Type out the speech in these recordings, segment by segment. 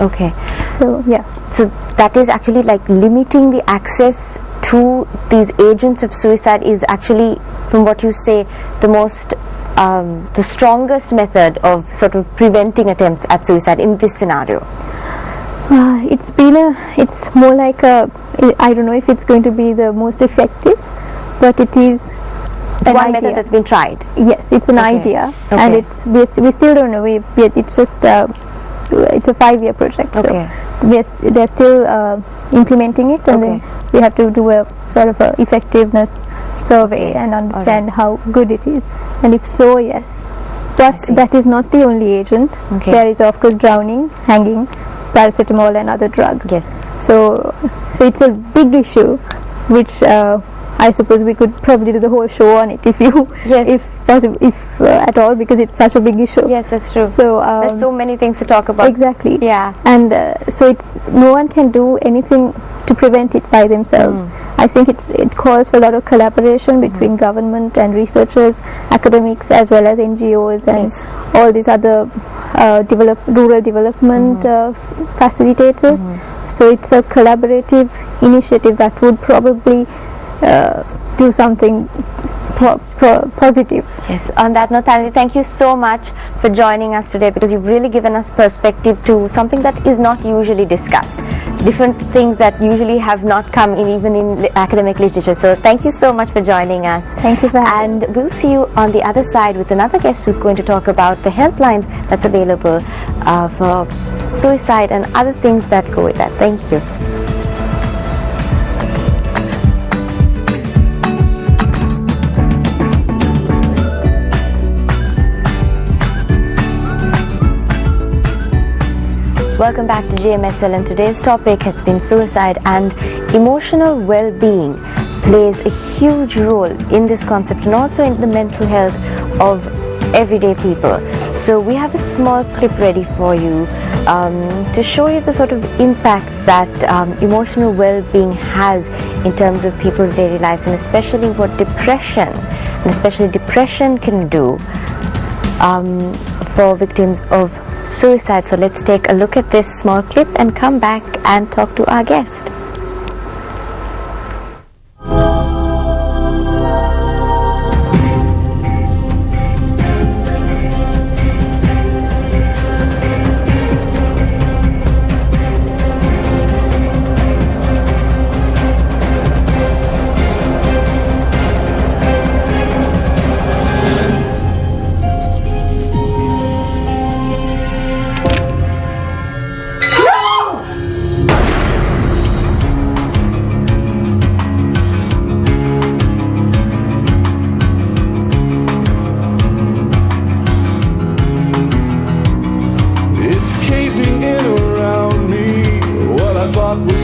Okay. So yeah. So that is actually like limiting the access to these agents of suicide is actually, from what you say, the most the strongest method of sort of preventing attempts at suicide in this scenario. It's more like I don't know if it's going to be the most effective, but it is. It's one method that's been tried. Yes, it's an idea, and we still don't know. It's just it's a 5-year project, so they're still implementing it, and then we have to do a sort of a effectiveness survey and understand how good it is, and if so, yes. But that is not the only agent. There is of course drowning, hanging, paracetamol and other drugs. Yes. So it's a big issue, which I suppose we could probably do the whole show on it if at all, because it's such a big issue. Yes, that's true. So there's so many things to talk about. Exactly. Yeah. And so no one can do anything to prevent it by themselves. I think it calls for a lot of collaboration between government and researchers, academics, as well as NGOs and all these other rural development facilitators. So it's a collaborative initiative that would probably do something positive. Yes, on that note, Thalini, thank you so much for joining us today, because you've really given us perspective to something that is not usually discussed, different things that usually have not come in even in academic literature. So thank you so much for joining us. Thank you for having me. And we'll see you on the other side with another guest who's going to talk about the helplines that's available for suicide and other things that go with that. Thank you. Welcome back to GMSL, and today's topic has been suicide, and emotional well-being plays a huge role in this concept and also in the mental health of everyday people. So we have a small clip ready for you to show you the sort of impact that emotional well-being has in terms of people's daily lives, and especially what depression can do for victims of suicide. So let's take a look at this small clip and come back and talk to our guest.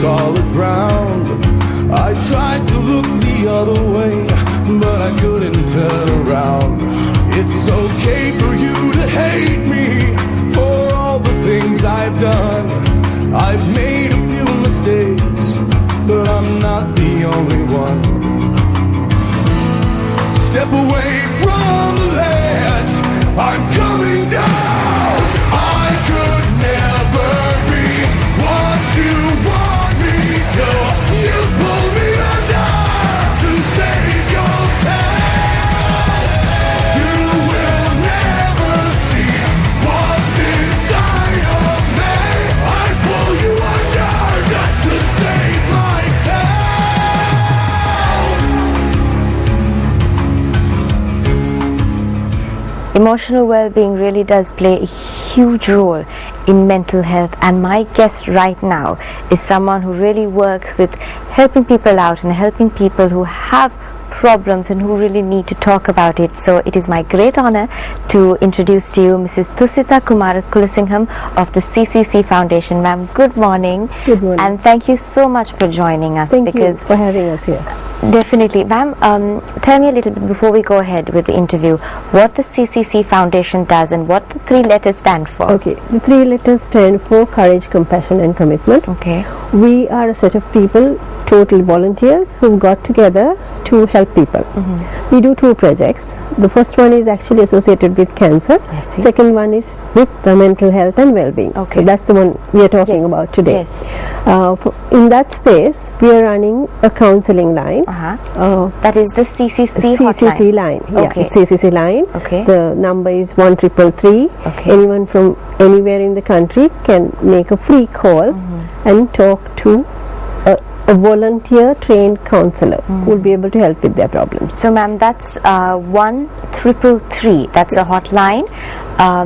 Solid ground. I tried to look the other way, but I couldn't turn around. It's okay for you to hate me for all the things I've done. I've made a few mistakes, but I'm not the only one. Step away from the ledge, I'm coming down. I could never be what you want. You pull me under to save yourself. You will never see what's inside of me. I pull you under just to save myself. Emotional well-being really does play a huge role in mental health, and my guest right now is someone who really works with helping people out and helping people who have problems and who really need to talk about it. So it is my great honor to introduce to you Mrs. Thusita Kumarakulesingham of the CCC Foundation. Ma'am, good morning. Good morning. And thank you so much for joining us. Thank you for having us here. Definitely. Ma'am, tell me a little bit before we go ahead with the interview, what the CCC Foundation does and what the 3 letters stand for. Okay, the 3 letters stand for Courage, Compassion and Commitment. Okay. We are a set of people total volunteers who got together to help people. We do 2 projects. The first one is actually associated with cancer. I see. Second one is with the mental health and well-being. Okay. So that's the one we are talking Yes. about today. Yes. In that space, we are running a counseling line. That is the CCC hotline. CCC line. Yeah, Okay. it's CCC line. Okay. The number is 1333. Okay. Anyone from anywhere in the country can make a free call and talk to a volunteer trained counselor who will be able to help with their problems. So ma'am, that's 1333. That's a hotline.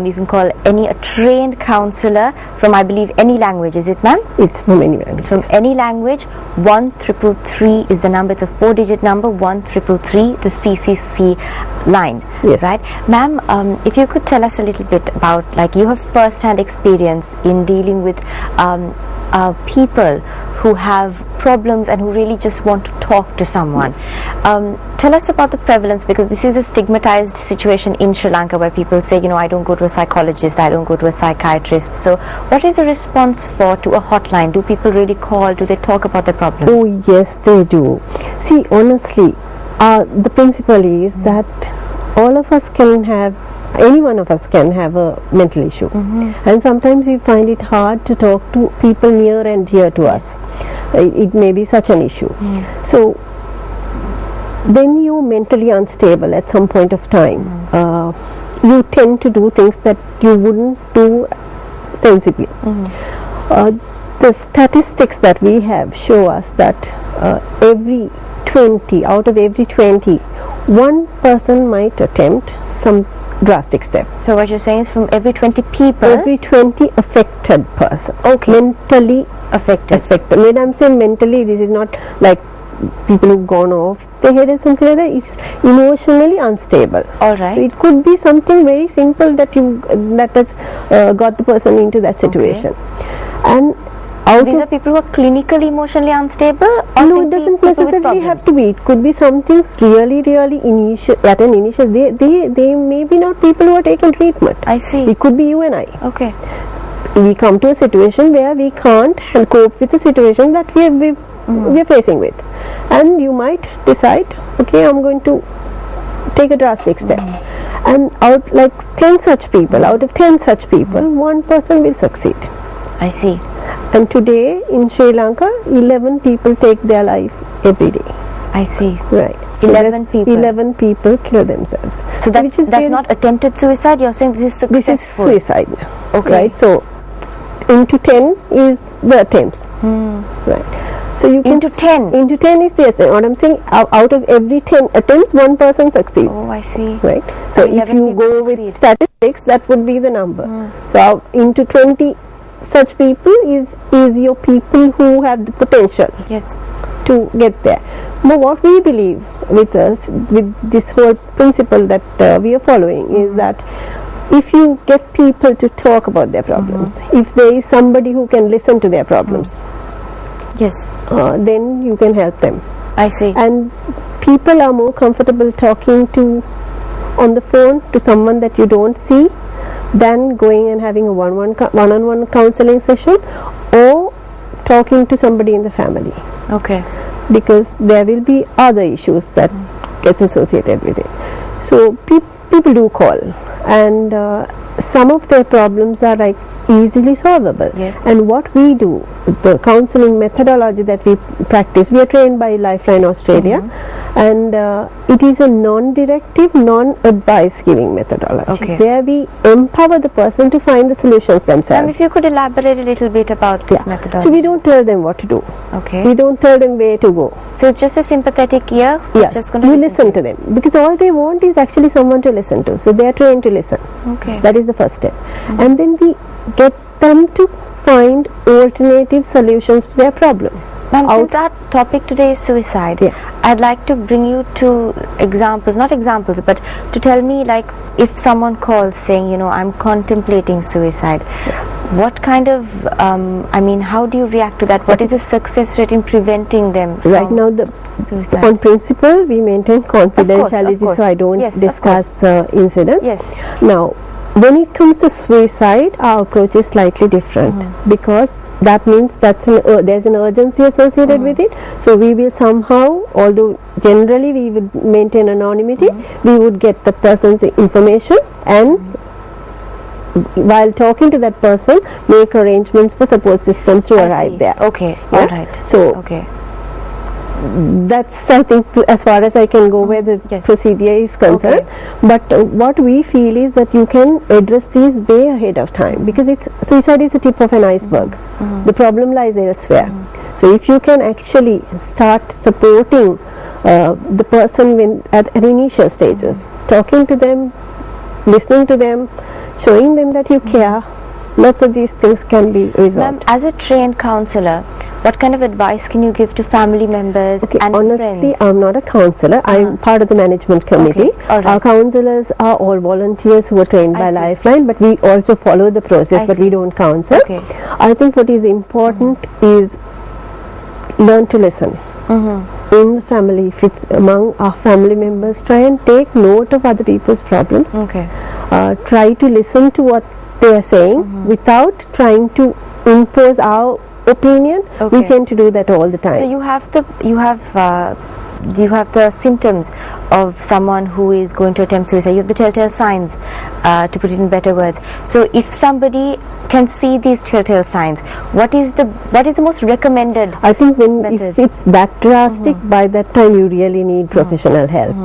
You can call a trained counselor from, I believe, any language. Is it, ma'am? It's from anywhere. From any language. 1333 is the number. It's a 4-digit number. 1333, the CCC line. Yes. Right, ma'am. If you could tell us a little bit about, like, you have first-hand experience in dealing with people who have problems and who really just want to talk to someone. Tell us about the prevalence, because this is a stigmatized situation in Sri Lanka where people say, you know, I don't go to a psychologist, I don't go to a psychiatrist. So what is the response to a hotline? Do people really call? Do they talk about their problems? Oh yes, they do. See, honestly, the principle is that all of us can have, any one of us can have a mental issue, and sometimes we find it hard to talk to people near and dear to us. It may be such an issue. So when you're mentally unstable at some point of time, you tend to do things that you wouldn't do sensibly. The statistics that we have show us that every 20 out of every 20, one person might attempt some drastic step. So what you're saying is, from every 20 people, Every 20 affected person. Okay. Mentally affected. When I'm saying mentally, this is not like people who've gone off their head or something like that. It's emotionally unstable. All right. So it could be something very simple that has got the person into that situation. And These are people who are clinically emotionally unstable, or no, it simply doesn't people with necessarily have problems? to be. It could be something really initial. At an initial, they may be not people who are taking treatment. I see. It could be you and I. Okay. We come to a situation where we can't cope with the situation that we are facing with, and you might decide, okay, I'm going to take a drastic step. And out of 10 such people, one person will succeed. I see. And today in Sri Lanka, 11 people take their life every day. I see. Right. 11 people. 11 people kill themselves. So that's really not attempted suicide. You're saying this is successful. This is suicide. Okay. Right. So into 10 is the attempts. Right. So you can Into 10? Into 10 is the attempt. What I'm saying, out of every 10 attempts, one person succeeds. Oh, I see. Right. So And if 11 you people go succeed. with statistics, that would be the number. So into 20 such people is your people who have the potential Yes. to get there. But what we believe with us, with this whole principle that we are following, is that if you get people to talk about their problems, if there is somebody who can listen to their problems, Yes. then you can help them. I see. And people are more comfortable talking to on the phone to someone that you don't see than going and having a one-on-one counseling session, or talking to somebody in the family, Okay. because there will be other issues that gets associated with it. So people do call, and some of their problems are easily solvable. Yes. And what we do, the counseling methodology that we practice, we are trained by Lifeline Australia, and it is a non-directive, non-advice giving methodology, Okay. where we empower the person to find the solutions themselves. If you could elaborate a little bit about this methodology. So we don't tell them what to do. Okay. We don't tell them where to go. So it's just a sympathetic ear. Yes, Just going to we listen to them, because all they want is actually someone to listen to. So they are trained to listen. Okay. That is the first step. And then we get them to find alternative solutions to their problem. Ma'am, since our topic today is suicide, I'd like to bring you to examples, not examples, but to tell me, if someone calls saying, I'm contemplating suicide, what kind of, how do you react to that? What is the success rate in preventing them from Right now, suicide? on principle, we maintain confidentiality, of course. so I don't Yes, of discuss incidents. Yes. Now, when it comes to suicide, our approach is slightly different, because that means there's an urgency associated with it. So we will somehow, although generally we would maintain anonymity, we would get the person's information, and while talking to that person, make arrangements for support systems to arrive there. Okay, Yeah? alright. So Okay. that's, I think, as far as I can go where the Yes. procedure is concerned. But what we feel is that you can address these way ahead of time, because suicide is a tip of an iceberg. The problem lies elsewhere. So if you can actually start supporting the person at initial stages, talking to them, listening to them, showing them that you care, lots of these things can be Ma'am, resolved. as a trained counselor, what kind of advice can you give to family members Okay, and honestly, friends? I'm not a counselor. I'm part of the management committee. all right. Our counselors are all volunteers who are trained I by see. Lifeline, but we also follow the process, I but see. we don't counsel. Okay. I think what is important is learn to listen. In the family, if it's among our family members, try and take note of other people's problems. Okay. Try to listen to what they are saying without trying to impose our opinion. We Okay. tend to do that all the time. So you have the symptoms of someone who is going to attempt suicide. You have the telltale signs, to put it in better words. So if somebody can see these telltale signs, what is the most recommended? I think if methods? it's that drastic, by that time you really need professional help.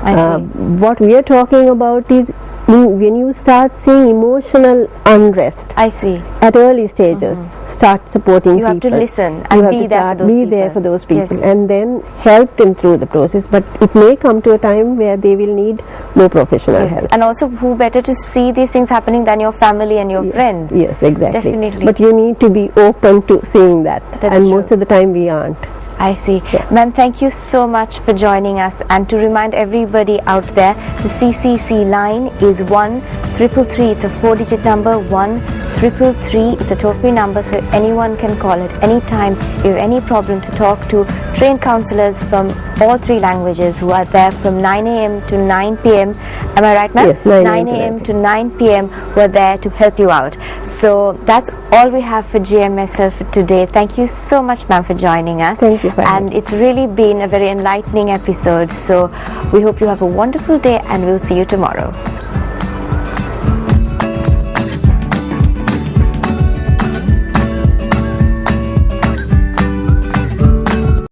I see. What we are talking about is when you start seeing emotional unrest I see. at early stages, start supporting You people. have to listen You and have be to there for start those be people. there for those people, Yes. and then help them through the process. But it may come to a time where they will need more professional Yes. help. And also, who better to see these things happening than your family and your friends? Yes, exactly. Definitely. But you need to be open to seeing that, That's and true. most of the time we aren't. I see. Ma'am, thank you so much for joining us. And to remind everybody out there, the CCC line is 1-333. It's a 4-digit number, 1-333. It's a toll-free number, so anyone can call at any time if you have any problem to talk to trained counselors from all 3 languages who are there from 9 a.m. to 9 p.m. Am I right, ma'am? Yes, 9 a.m. to 9 p.m. We're there to help you out. So that's all we have for GMSL for today. Thank you so much, ma'am, for joining us. Thank you for having And it's really been a very enlightening episode. So we hope you have a wonderful day, and we'll see you tomorrow.